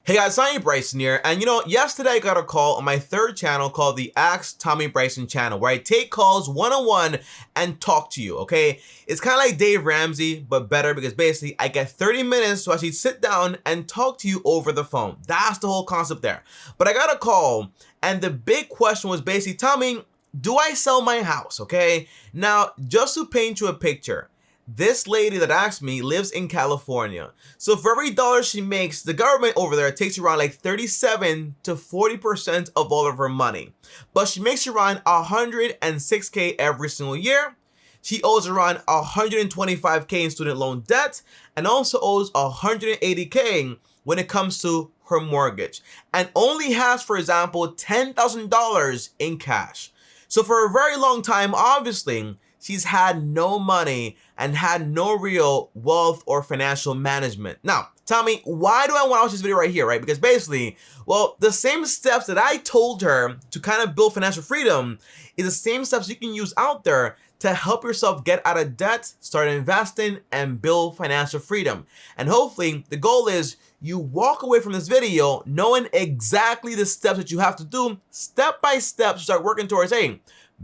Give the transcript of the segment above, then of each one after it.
Hey guys, TommyBryson here, and yesterday I got a call on my third channel called the Ask TommyBryson channel, where I take calls one-on-one and talk to you, okay? It's kind of like Dave Ramsey, but better, because basically I get 30 minutes to actually sit down and talk to you over the phone. That's the whole concept there. But I got a call, and the big question was basically, Tommy, do I sell my house, okay? Now, just to paint you a picture, this lady that asked me lives in California. So for every dollar she makes, the government over there takes around like 37 to 40% of all of her money. But she makes around 106K every single year. She owes around 125K in student loan debt and also owes 180K when it comes to her mortgage, and only has, for example, $10,000 in cash. So for a very long time, obviously, she's had no money and had no real wealth or financial management. Now, tell me, why do I want to watch this video right here, right? Because basically, well, the same steps that I told her to kind of build financial freedom is the same steps you can use out there to help yourself get out of debt, start investing, and build financial freedom. And hopefully, the goal is you walk away from this video knowing exactly the steps that you have to do step by step to start working towards, hey,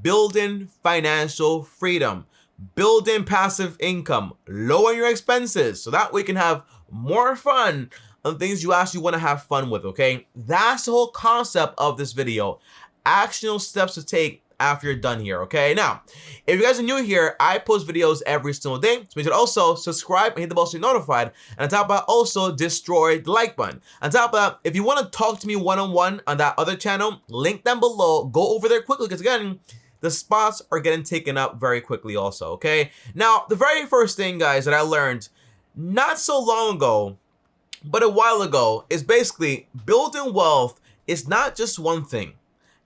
building financial freedom, building passive income, lowering your expenses, so that way you can have more fun on things you actually want to have fun with, okay? That's the whole concept of this video. Actionable steps to take after you're done here, okay? Now, if you guys are new here, I post videos every single day, so make sure to also subscribe and hit the bell so you're notified. And on top of that, also destroy the like button. On top of that, if you want to talk to me one-on-one on that other channel, link down below, go over there quickly, because again, the spots are getting taken up very quickly also, okay? Now, the very first thing, guys, that I learned not so long ago, but a while ago, is basically building wealth is not just one thing.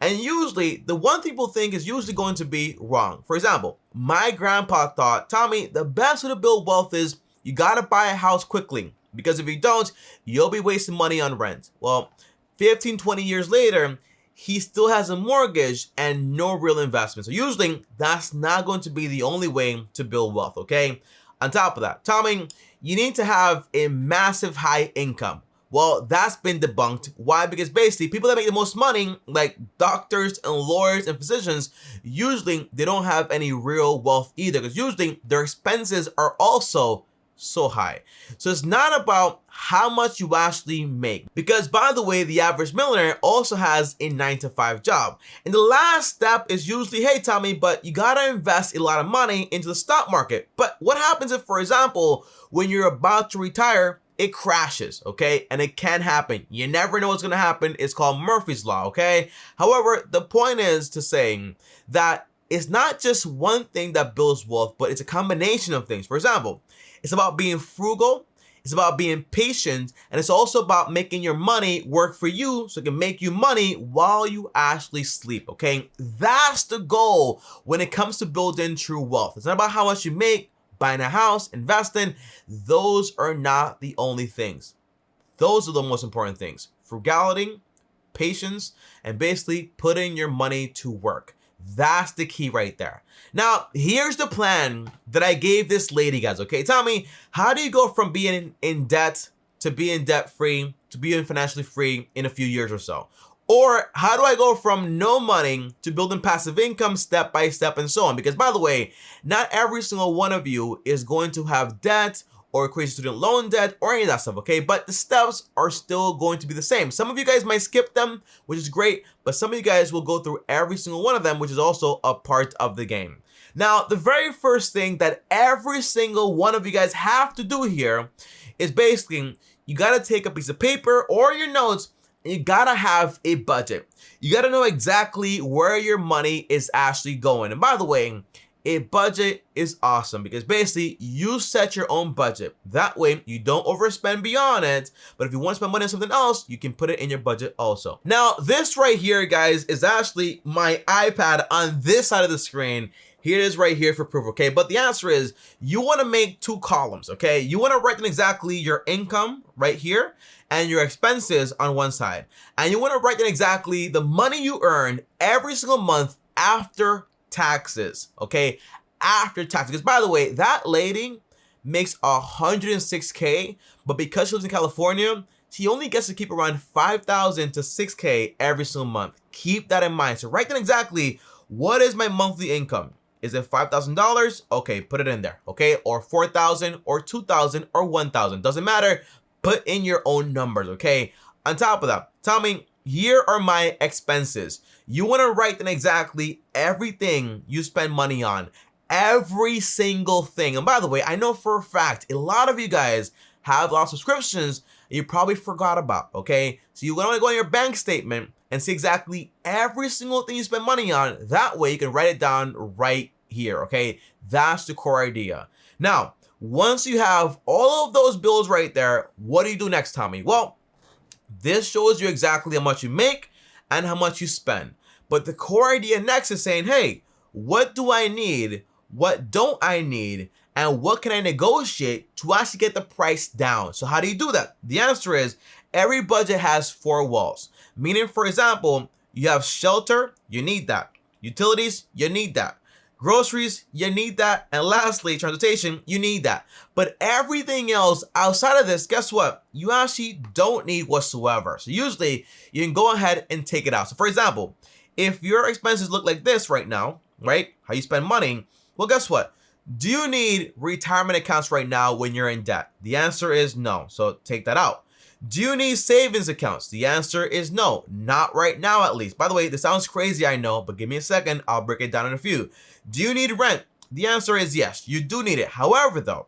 And usually, the one people think is usually going to be wrong. For example, my grandpa thought, Tommy, the best way to build wealth is you gotta buy a house quickly, because if you don't, you'll be wasting money on rent. Well, 15, 20 years later, he still has a mortgage and no real investment. So usually, that's not going to be the only way to build wealth, okay? On top of that, Tommy, you need to have a massive high income. Well, that's been debunked. Why? Because basically, people that make the most money, like doctors and lawyers and physicians, usually they don't have any real wealth either, because usually their expenses are also so high. So it's not about how much you actually make, because by the way, the average millionaire also has a 9-to-5 job. And the last step is usually, hey Tommy, but you gotta invest a lot of money into the stock market. But what happens if, for example, when you're about to retire, it crashes, okay? And it can happen. You never know what's gonna happen. It's called Murphy's Law, okay? However, the point is to saying that it's not just one thing that builds wealth, but it's a combination of things. For example, it's about being frugal, it's about being patient, and it's also about making your money work for you so it can make you money while you actually sleep, okay? That's the goal when it comes to building true wealth. It's not about how much you make, buying a house, investing. Those are not the only things. Those are the most important things. Frugality, patience, and basically putting your money to work. That's the key right there. Now, here's the plan that I gave this lady, guys, okay? Tell me, how do you go from being in debt to being debt-free to being financially free in a few years or so? Or how do I go from no money to building passive income step by step and so on? Because by the way, not every single one of you is going to have debt or crazy student loan debt or any of that stuff, okay? But the steps are still going to be the same. Some of you guys might skip them, which is great, but some of you guys will go through every single one of them, which is also a part of the game. Now, the very first thing that every single one of you guys have to do here is basically, you gotta take a piece of paper or your notes, and you gotta have a budget. You gotta know exactly where your money is actually going. And by the way, a budget is awesome, because basically you set your own budget. That way you don't overspend beyond it, but if you want to spend money on something else, you can put it in your budget also. Now, this right here, guys, is actually my iPad on this side of the screen. Here it is right here for proof, okay? But the answer is, you want to make two columns, okay? You want to write down exactly your income right here and your expenses on one side. And you want to write down exactly the money you earn every single month after taxes, okay? After taxes. Because by the way, that lady makes 106K, but because she lives in California, he only gets to keep around 5,000 to 6K every single month. Keep that in mind. So write down exactly, what is my monthly income? Is it $5,000? Okay, put it in there, okay? Or 4,000 or 2,000 or 1,000. Doesn't matter. Put in your own numbers, okay? On top of that, Tommy, here are my expenses. You want to write down exactly everything you spend money on. Every single thing. And by the way, I know for a fact, a lot of you guys have a lot of subscriptions you probably forgot about, okay? So you want to go on your bank statement and see exactly every single thing you spend money on. That way you can write it down right here, okay? That's the core idea. Now, once you have all of those bills right there, what do you do next, Tommy? Well, this shows you exactly how much you make and how much you spend. But the core idea next is saying, hey, what do I need? What don't I need? And what can I negotiate to actually get the price down? So how do you do that? The answer is every budget has 4 walls. Meaning, for example, you have shelter, you need that. Utilities, you need that. Groceries, you need that. And lastly, transportation, you need that. But everything else outside of this, guess what? You actually don't need whatsoever. So usually you can go ahead and take it out. So for example, if your expenses look like this right now, right? How you spend money, well, guess what? Do you need retirement accounts right now when you're in debt? The answer is no. So take that out. Do you need savings accounts? The answer is no, not right now at least. By the way, this sounds crazy, I know, but give me a second, I'll break it down in a few. Do you need rent? The answer is yes, you do need it. However though,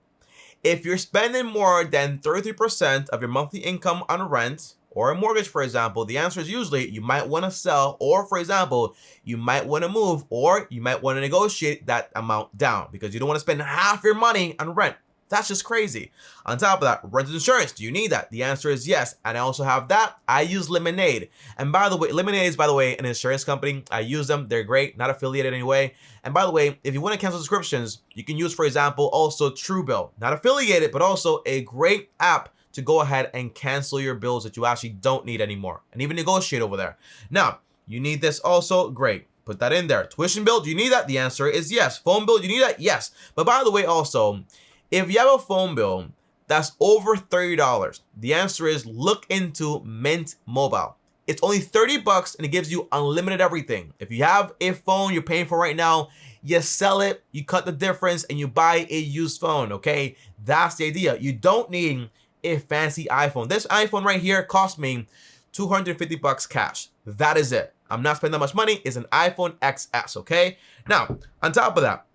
if you're spending more than 33% of your monthly income on rent or a mortgage, for example, the answer is usually you might want to sell, or for example, you might want to move, or you might want to negotiate that amount down because you don't want to spend half your money on rent. That's just crazy. On top of that, renter's insurance. Do you need that? The answer is yes. And I also have that. I use Lemonade. And by the way, Lemonade is, by the way, an insurance company. I use them. They're great. Not affiliated anyway. And by the way, if you want to cancel subscriptions, you can use, for example, also Truebill. Not affiliated, but also a great app to go ahead and cancel your bills that you actually don't need anymore and even negotiate over there. Now, you need this also. Great. Put that in there. Tuition bill. Do you need that? The answer is yes. Phone bill. Do you need that? Yes. But by the way, also, if you have a phone bill that's over $30, the answer is look into Mint Mobile. It's only $30 and it gives you unlimited everything. If you have a phone you're paying for right now, you sell it, you cut the difference, and you buy a used phone, okay? That's the idea. You don't need a fancy iPhone. This iPhone right here cost me $250 cash. That is it. I'm not spending that much money. It's an iPhone XS, okay? Now, on top of that,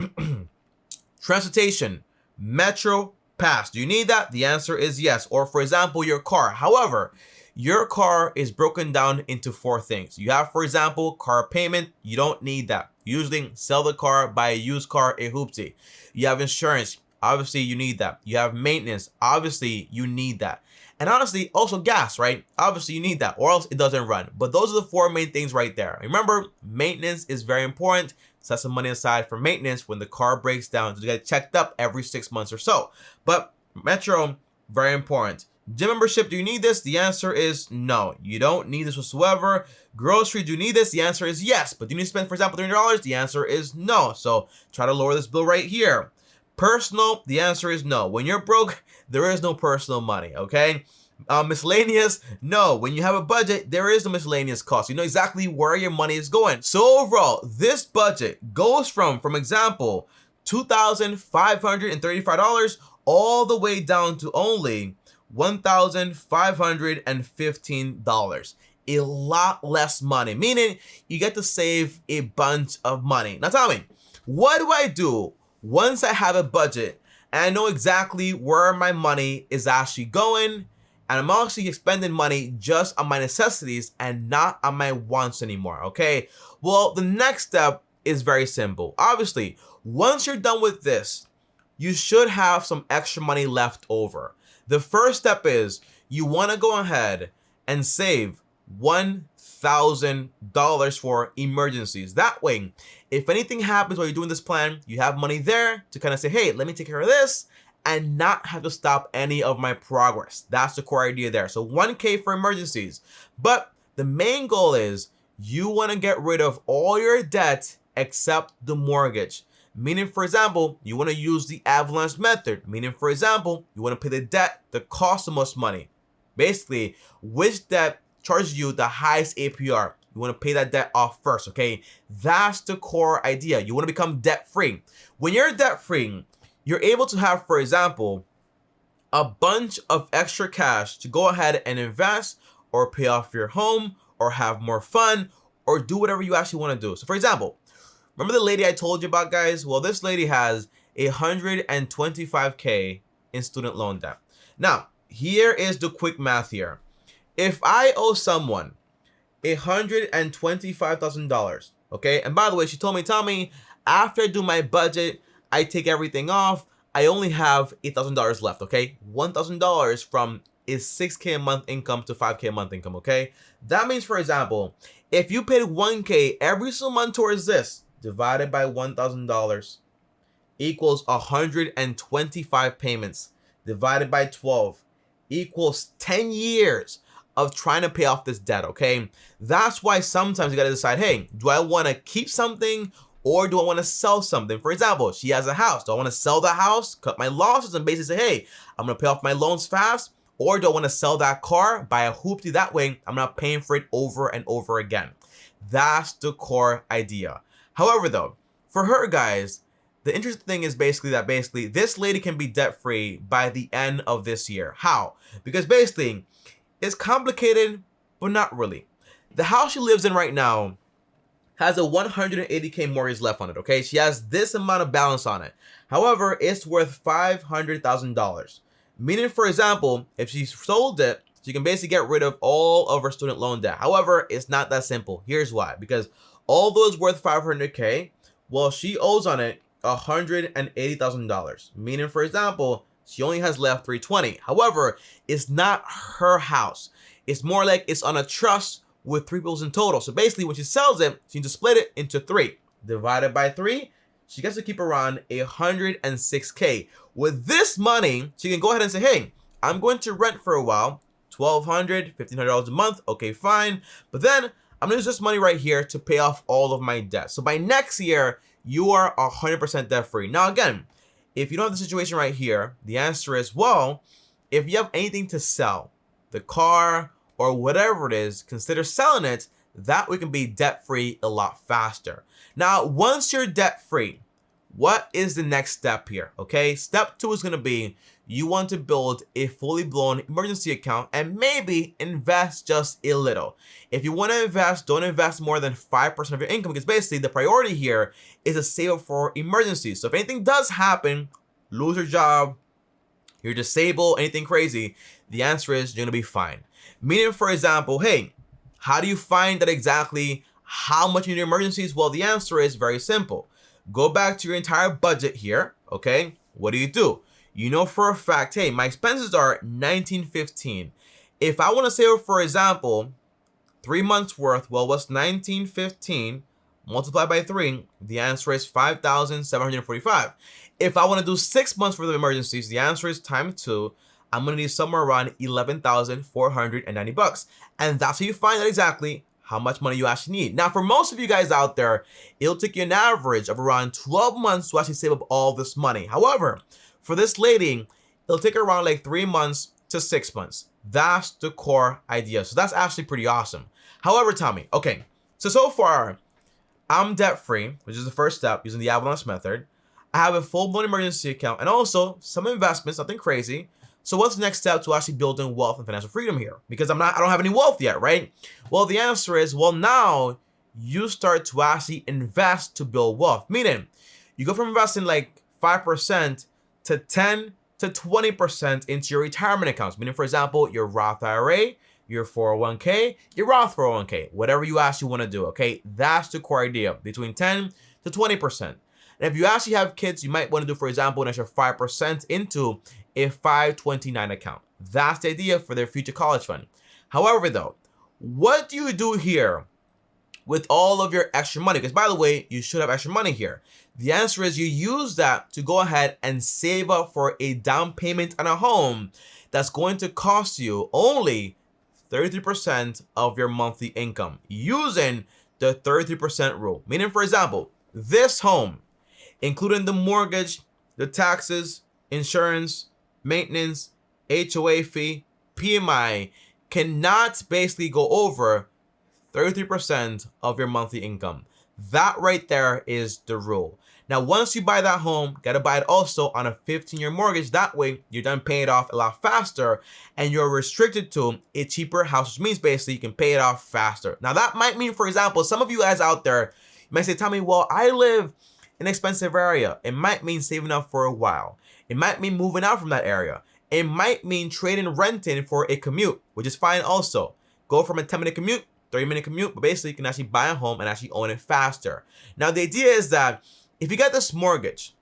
transportation. Metro Pass. Do you need that? The answer is yes. Or for example, your car. However, your car is broken down into 4 things. You have, for example, car payment. You don't need that. Usually sell the car, buy a used car, a hoopty. You have insurance. Obviously, you need that. You have maintenance. Obviously, you need that. And honestly, also gas, right? Obviously, you need that or else it doesn't run. But those are the 4 main things right there. Remember, maintenance is very important. Set some money aside for maintenance when the car breaks down to get checked up every 6 months or so. But Metro, very important. Gym membership, do you need this? The answer is no. You don't need this whatsoever. Grocery, do you need this? The answer is yes. But do you need to spend, for example, $300? The answer is no. So try to lower this bill right here. Personal, the answer is no. When you're broke, there is no personal money, okay? Miscellaneous, no. When you have a budget, there is no miscellaneous cost. You know exactly where your money is going. So overall, this budget goes from example, $2,535 all the way down to only $1,515. A lot less money, meaning you get to save a bunch of money. Now tell me, what do I do once I have a budget and I know exactly where my money is actually going? And I'm actually spending money just on my necessities and not on my wants anymore, okay? Well, the next step is very simple. Obviously, once you're done with this, you should have some extra money left over. The first step is you want to go ahead and save $1,000 for emergencies. That way, if anything happens while you're doing this plan, you have money there to kind of say, hey, let me take care of this and not have to stop any of my progress. That's the core idea there. So $1K for emergencies. But the main goal is you want to get rid of all your debt except the mortgage. Meaning, for example, you want to use the avalanche method. Meaning, for example, you want to pay the debt that costs the most money. Basically, which debt charges you the highest APR? You want to pay that debt off first, okay? That's the core idea. You want to become debt-free. When you're debt-free, you're able to have, for example, a bunch of extra cash to go ahead and invest or pay off your home or have more fun or do whatever you actually want to do. So for example, remember the lady I told you about, guys? Well, this lady has 125K in student loan debt. Now, here is the quick math here. If I owe someone $125,000, okay? And by the way, she told me, Tommy, after I do my budget, I take everything off, I only have $8,000 left, okay? $1,000 from is 6K a month income to 5K a month income, okay? That means, for example, if you paid 1K every single month towards this, divided by $1,000 equals 125 payments, divided by 12 equals 10 years of trying to pay off this debt, okay? That's why sometimes you gotta decide, hey, do I wanna keep something or do I wanna sell something? For example, she has a house. Do I wanna sell the house, cut my losses, and basically say, hey, I'm gonna pay off my loans fast? Or do I wanna sell that car, buy a hoopty? That way, I'm not paying for it over and over again. That's the core idea. However, though, for her, guys, the interesting thing is basically this lady can be debt-free by the end of this year. How? Because basically, it's complicated, but not really. The house she lives in right now has a 180K mortgage left on it, okay? She has this amount of balance on it. However, it's worth $500,000. Meaning, for example, if she sold it, she can basically get rid of all of her student loan debt. However, it's not that simple. Here's why. Because although it's worth $500K, well, she owes on it $180,000. Meaning, for example, she only has left $320,000. However, it's not her house. It's more like it's on a trust with 3 bills in total. So basically, when she sells it, she needs to split it into 3. Divided by 3, she gets to keep around $106K. With this money, she can go ahead and say, hey, I'm going to rent for a while, $1,200, $1,500 a month. Okay, fine. But then I'm gonna use this money right here to pay off all of my debt. So by next year, you are 100% debt free. Now, again, if you don't have the situation right here, the answer is, well, if you have anything to sell, the car or whatever it is, consider selling it. That way can be debt free a lot faster. Now, once you're debt free, what is the next step here? Okay, step 2 is going to be you want to build a fully blown emergency account and maybe invest just a little. If you want to invest, don't invest more than 5% of your income, because basically the priority here is to save up for emergencies. So if anything does happen, lose your job, you're disabled, anything crazy, the answer is you're going to be fine. Meaning, for example, hey, how do you find that exactly how much you need emergencies? Well, the answer is very simple. Go back to your entire budget here, okay? What do? You know for a fact, hey, my expenses are $1,915. If I want to save, for example, 3 months worth, well, what's $1,915 multiplied by 3? The answer is $5,745. If I want to do 6 months worth of emergencies, the answer is times 2. I'm going to need somewhere around $11,490. And that's how you find out exactly how much money you actually need. Now, for most of you guys out there, it'll take you an average of around 12 months to actually save up all this money. However, for this lady, it'll take her around like 3 months to 6 months. That's the core idea. So that's actually pretty awesome. However, Tommy, okay, so far, I'm debt-free, which is the first step using the Avalanche method. I have a full-blown emergency account and also some investments, nothing crazy. So what's the next step to actually building wealth and financial freedom here? Because I don't have any wealth yet, right? Well, the answer is, well, now you start to actually invest to build wealth. Meaning, you go from investing like 5% to 10 to 20% into your retirement accounts. Meaning, for example, your Roth IRA, your 401k, your Roth 401k, whatever you actually want to do, okay? That's the core idea, between 10 to 20%. And if you actually have kids, you might want to do, for example, an extra 5% into a 529 account. That's the idea for their future college fund. However, though, what do you do here with all of your extra money? Because by the way, you should have extra money here. The answer is you use that to go ahead and save up for a down payment on a home that's going to cost you only 33% of your monthly income using the 33% rule. Meaning, for example, this home, including the mortgage, the taxes, insurance, maintenance, HOA fee, PMI cannot basically go over 33% of your monthly income. That right there is the rule. Now, once you buy that home, gotta buy it also on a 15-year mortgage. That way, you're done paying it off a lot faster, and you're restricted to a cheaper house, which means basically you can pay it off faster. Now, that might mean, for example, some of you guys out there, you might say, Tommy, well, I live in an expensive area. It might mean saving up for a while. It might mean moving out from that area. It might mean trading renting for a commute, which is fine also. Go from a 10-minute commute, 30-minute commute, but basically you can actually buy a home and actually own it faster. Now, the idea is that if you get this mortgage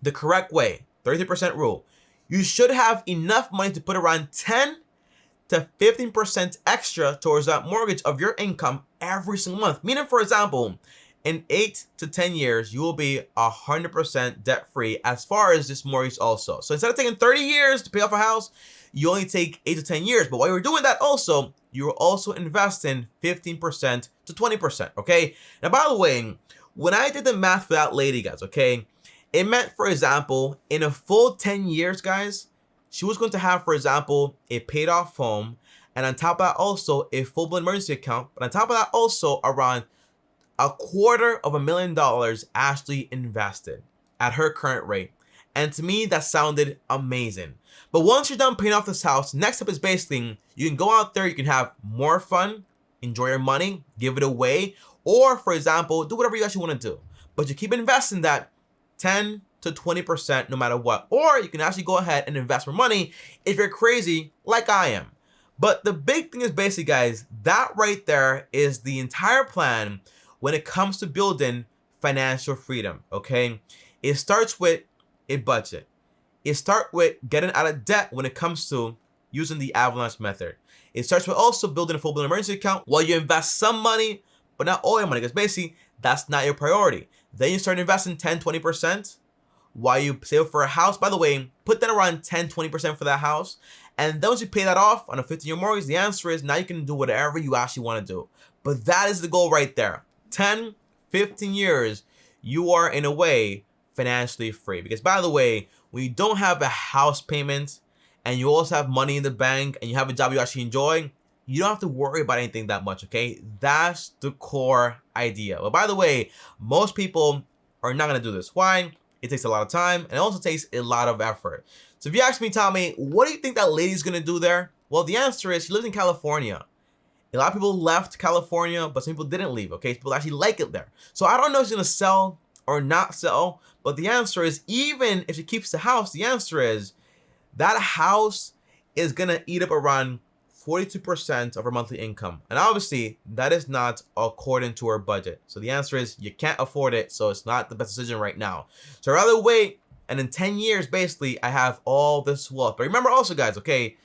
the correct way, 33% rule, you should have enough money to put around 10 to 15% extra towards that mortgage of your income every single month. Meaning, for example, in 8 to 10 years, you will be 100% debt-free as far as this mortgage also. So instead of taking 30 years to pay off a house, you only take 8 to 10 years. But while you're doing that also, you're also investing 15% to 20%, okay? Now, by the way, when I did the math for that lady, guys, okay, it meant, for example, in a full 10 years, guys, she was going to have, for example, a paid off home, and on top of that also a full-blown emergency account, but on top of that also around $250,000 actually invested at her current rate. And to me, that sounded amazing. But once you're done paying off this house, next step is basically you can go out there, you can have more fun, enjoy your money, give it away, or, for example, do whatever you actually want to do. But you keep investing that 10 to 20% no matter what. Or you can actually go ahead and invest more money if you're crazy like I am. But the big thing is basically, guys, that right there is the entire plan when it comes to building financial freedom, okay? It starts with a budget. It starts with getting out of debt when it comes to using the avalanche method. It starts with also building a full-blown emergency account while you invest some money, but not all your money, because basically that's not your priority. Then you start investing 10, 20% while you save for a house. By the way, put that around 10, 20% for that house. And then once you pay that off on a 15-year mortgage, the answer is now you can do whatever you actually want to do. But that is the goal right there. 10, 15 years, you are in a way financially free. Because by the way, when you don't have a house payment and you also have money in the bank and you have a job you actually enjoy, you don't have to worry about anything that much, okay? That's the core idea. But by the way, most people are not going to do this. Why? It takes a lot of time and it also takes a lot of effort. So if you ask me, Tommy, what do you think that lady's going to do there? Well, the answer is she lives in California. A lot of people left California, but some people didn't leave, okay? People actually like it there. So I don't know if she's going to sell or not sell, but the answer is even if she keeps the house, the answer is that house is going to eat up around 42% of her monthly income. And obviously, that is not according to her budget. So the answer is you can't afford it, so it's not the best decision right now. So I'd rather wait, and in 10 years, basically, I have all this wealth. But remember also, guys, okay,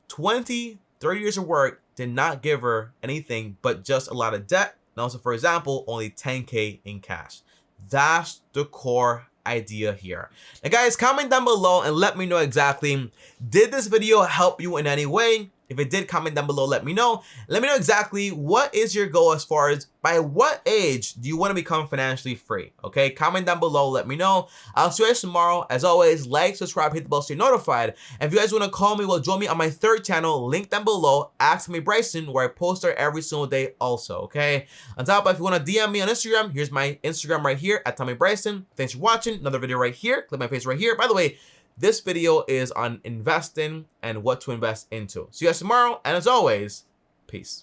20, 30 years of work did not give her anything but just a lot of debt. And also, for example, only 10K in cash. That's the core idea here. Now, guys, comment down below and let me know exactly, did this video help you in any way? If it did, comment down below, let me know. Let me know exactly what is your goal as far as by what age do you want to become financially free, okay? Comment down below, let me know. I'll see you guys tomorrow. As always, like, subscribe, hit the bell so you're notified. And if you guys want to call me, well, join me on my third channel, link down below, Ask TommyBryson, where I post there every single day also, okay? On top of that, if you want to DM me on Instagram, here's my Instagram right here, at TommyBryson. Thanks for watching. Another video right here. Click my face right here. By the way, this video is on investing and what to invest into. See you guys tomorrow, and as always, peace.